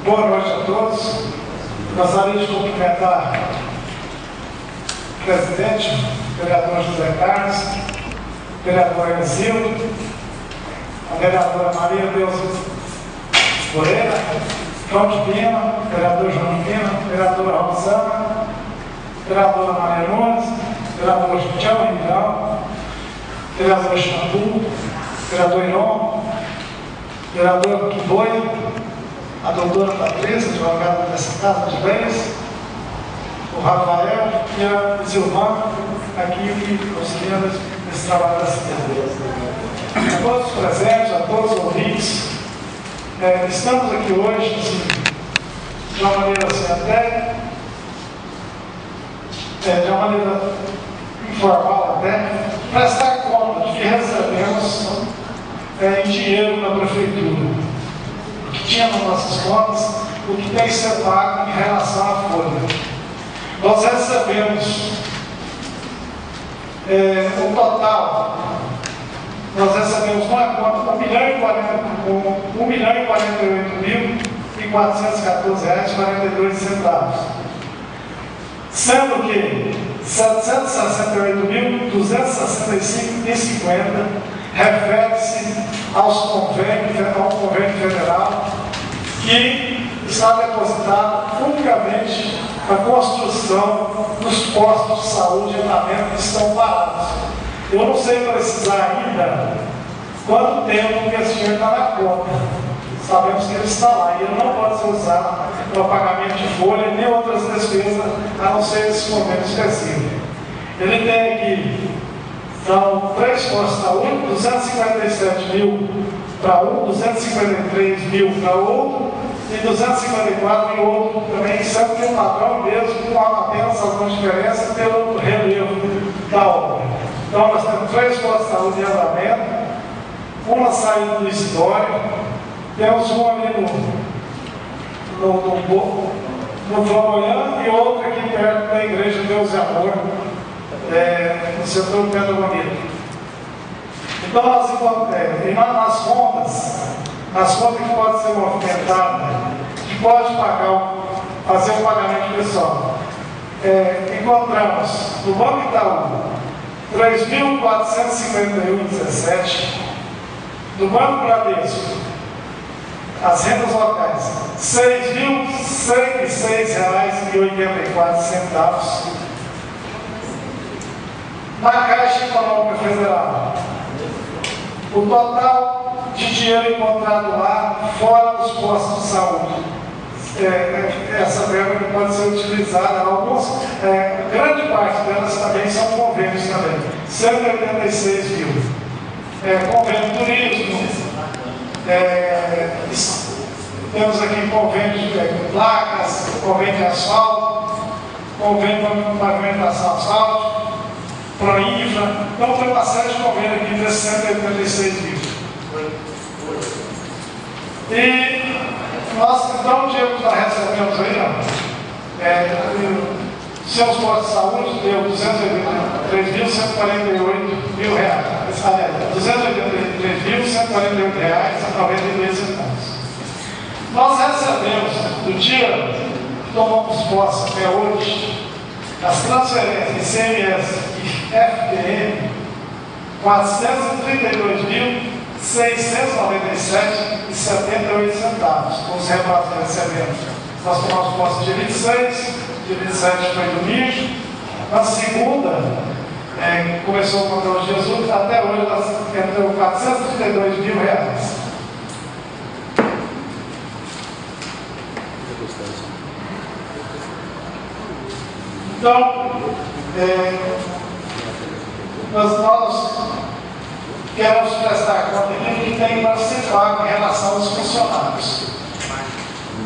Boa noite a todos. Gostaria de cumprimentar o presidente, o vereador José Carlos, o vereador Erzildo, a vereadora Maria Deusa Moreira, João de Pina, vereador João de Pina, vereadora Rosana, vereadora Maria Nunes, vereador Tiago Ribeirão, vereador Xambu, vereador Iron, vereador Boi, a doutora Patrícia, advogada dessa Casa de Leis, o Rafael e a Zilmar, aqui que auxiliam nesse trabalho da cidade. A todos os presentes, a todos os ouvintes, estamos aqui hoje, assim, de uma maneira assim, até de uma maneira informal até, prestar conta de que recebemos em dinheiro da prefeitura, o que tinha nas nossas contas, o que tem que ser pago em relação à folha. Nós recebemos o total, nós recebemos uma conta R$ 1.048.414,42, sendo que R$ 768.265,50 refere-se ao convênio federal que está depositado unicamente na construção dos postos de saúde e tratamento que estão parados. Eu não sei precisar ainda quanto tempo que esse dinheiro está na conta. Sabemos que ele está lá e ele não pode ser usado para o pagamento de folha nem outras despesas, a não ser esse convênio específico. Ele tem aqui, são 3 postos de saúde, 257 mil para um, 253 mil para outro e 254 mil outro também, sendo que o padrão mesmo, com apenas alguma diferença pelo relevo da obra. Então nós temos 3 postos de saúde em andamento, uma saída do Isidório, temos um ali no Flamboyant e outro aqui perto da Igreja Deus e Amor, no setor Pedro Bonito. Então nós nas contas que pode ser movimentada, que pode fazer o pagamento pessoal, encontramos no Banco Itaú R$ 3.451,17, no Banco Bradesco as rendas locais R$ 6.106,84, na Caixa Econômica Federal o total de dinheiro encontrado lá fora dos postos de saúde, essa verba que pode ser utilizada, grande parte delas também são convênios também, 186 mil, convênio de turismo, temos aqui convênio de placas, convênio de asfalto, convênio de pavimentação asfáltica, Proinfra, então tem uma série de convênios aqui desses 186 mil. E nós, então, o dinheiro que nós recebemos aí, seus postos de saúde deu R$ 283.148,92. Nós recebemos, do dia que tomamos posse até hoje, as transferências ICMS e FPM, R$ 432.697,78, com os rebates que recebemos. Nós tomamos posse dia 26, dia 27 foi domingo, na segunda, começou o controle de Jesus, até hoje nós entrou R$ 432 mil. Então, nós queremos prestar conta aqui do que tem para ser pago em relação aos funcionários.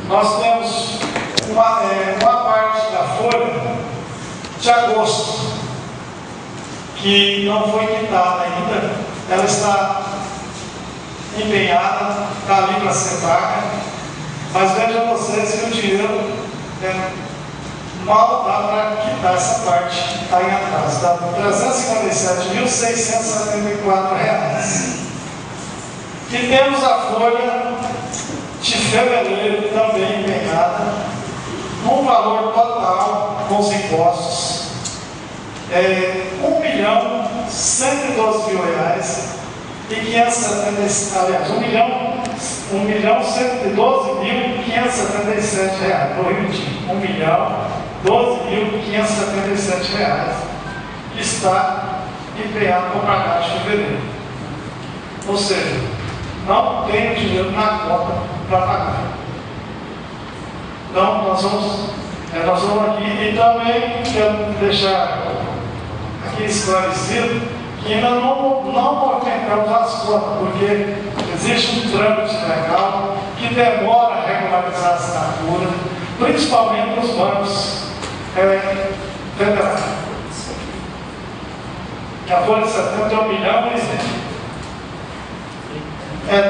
Nós temos uma parte da folha de agosto que não foi quitada ainda, ela está empenhada, está ali para ser paga, mas vejam vocês que o dinheiro mal dá para quitar essa parte que está em atraso, dá R$ 357.674. E temos a folha de fevereiro também valor total com os impostos é R$1.112.570, aliás, R$1.112.577, vou repetir, R$1.012.577, que está empenhado para pagar de fevereiro. Ou seja, não tem dinheiro na conta para pagar. Então, nós vamos aqui, e também quero deixar aqui esclarecido que ainda não movimentamos as contas, porque existe um trâmite legal que demora a regularizar a assinatura, principalmente nos bancos federais. A folha de setembro é 1 milhão e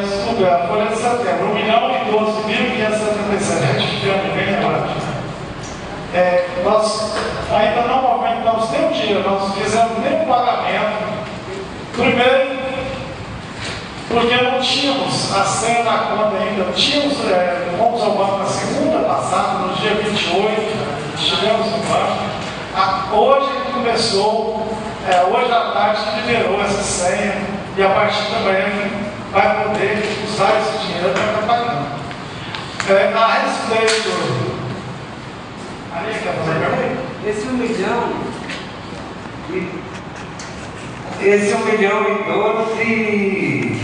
desculpa, a folha de setembro, 1.012.577, retificando bem agora. Nós ainda não movimentamos nem um dia, nós fizemos nem um pagamento. Primeiro, porque não tínhamos a senha na conta ainda, fomos ao banco na segunda passada, no dia 28, estivemos no banco. Hoje começou, hoje à tarde liberou essa senha, e a partir da manhã vai poder usar esse dinheiro para estar pagando. A respeito. Esse 1 milhão. Esse 1 milhão e 12.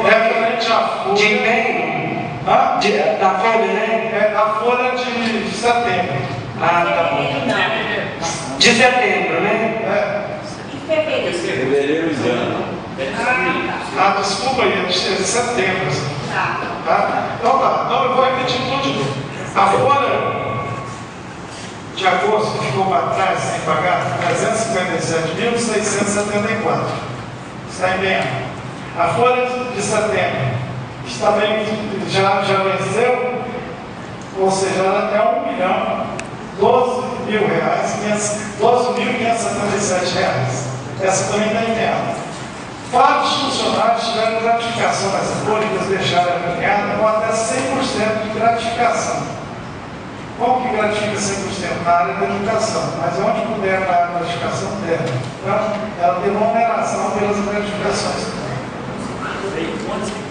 Referente à folha. De empenho? Da folha, né? Da folha de setembro. Ah, tá bom. De setembro, né? Fevereiro e ano. Desculpa aí, de setembro. Tá? Então eu vou repetir tudo de novo. A folha de agosto que ficou para trás sem pagar, 357.674. Está empenhado. A folha de setembro está bem, já venceu, ou seja, ela é R$12.577. Essa também está empenhada. Vários funcionários tiveram gratificação nessa folha, que eles deixaram empenhada, com até 100% de gratificação. Como que gratifica 100%? Na área da educação, mas onde puder na área da educação, deve. Então, ela tem uma oneração pelas gratificações. Quantos que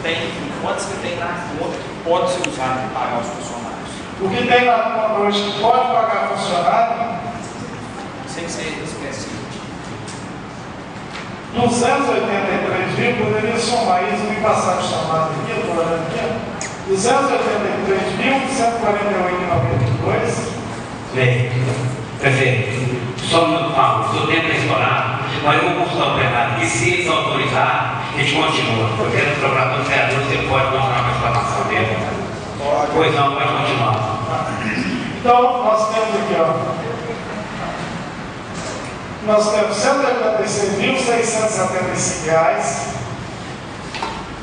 tem na conta que pode ser usado para pagar os funcionários? O que tem na conta hoje que pode pagar funcionário? Sem ser específico. 283 mil, poderia somar isso e passar de chamada aqui, eu estou olhando aqui. 283.148,92. Prefeito, só no Paulo, se o tempo é estourado, mas eu vou consultar o plenário, e se eles autorizar, a gente continua. Porque no programa do vereador você pode não dar uma exclamação dele. Pois não, pode continuar. Então, nós temos aqui, nós temos R$186.675,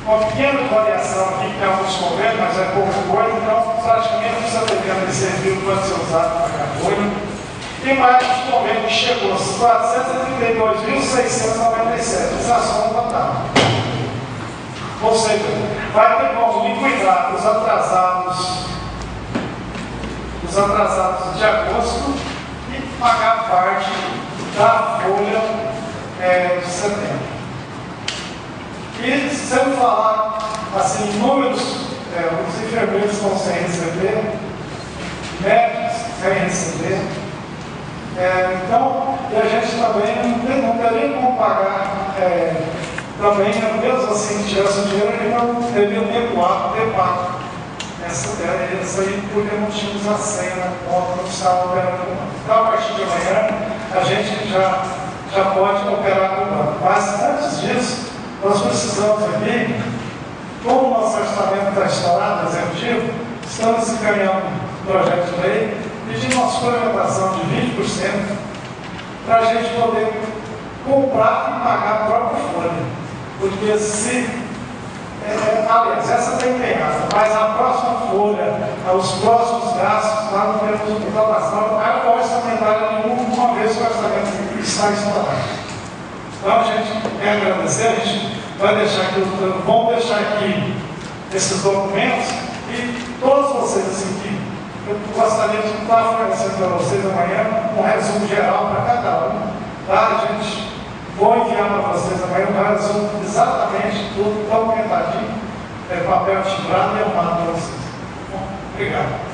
uma pequena variação aqui que alguns convênios, mas é pouca coisa, então praticamente R$186.000 pode ser usado para pagar folha. E mais um convênio que chegou a R$432.697, essa soma total. Ou seja, vai ter como liquidar os atrasados de agosto e pagar parte da folha de setembro. E sem falar assim, números, os enfermeiros estão sem receber, médicos sem receber. Então, e a gente também não teria como pagar, também, mesmo assim, que tivesse o dinheiro, ele não teria ter pago essa aí, porque não tínhamos a senha na conta, não estava operando com o banco. Então, a partir de amanhã, a gente já pode operar com o banco. Mas, antes disso, nós precisamos aqui, como o nosso orçamento está estourado, executivo, estamos encaminhando um projeto de lei pedindo uma suplementação de 20% para a gente poder comprar e pagar a própria folha. Porque se, aliás, essa está empenhada, mas a próxima folha, os próximos gastos, lá não temos reclamação, não pode orçamentário nenhum, uma vez que o orçamento está estourado. Então a gente quer agradecer, a gente vai deixar aqui, vamos deixar aqui esses documentos, E todos vocês assim que eu gostaria de estar oferecendo para vocês amanhã um resumo geral para cada um, tá, gente? Vou enviar para vocês amanhã um resumo exatamente tudo, documentadinho, papel timbrado e arrumado para vocês. Bom, obrigado.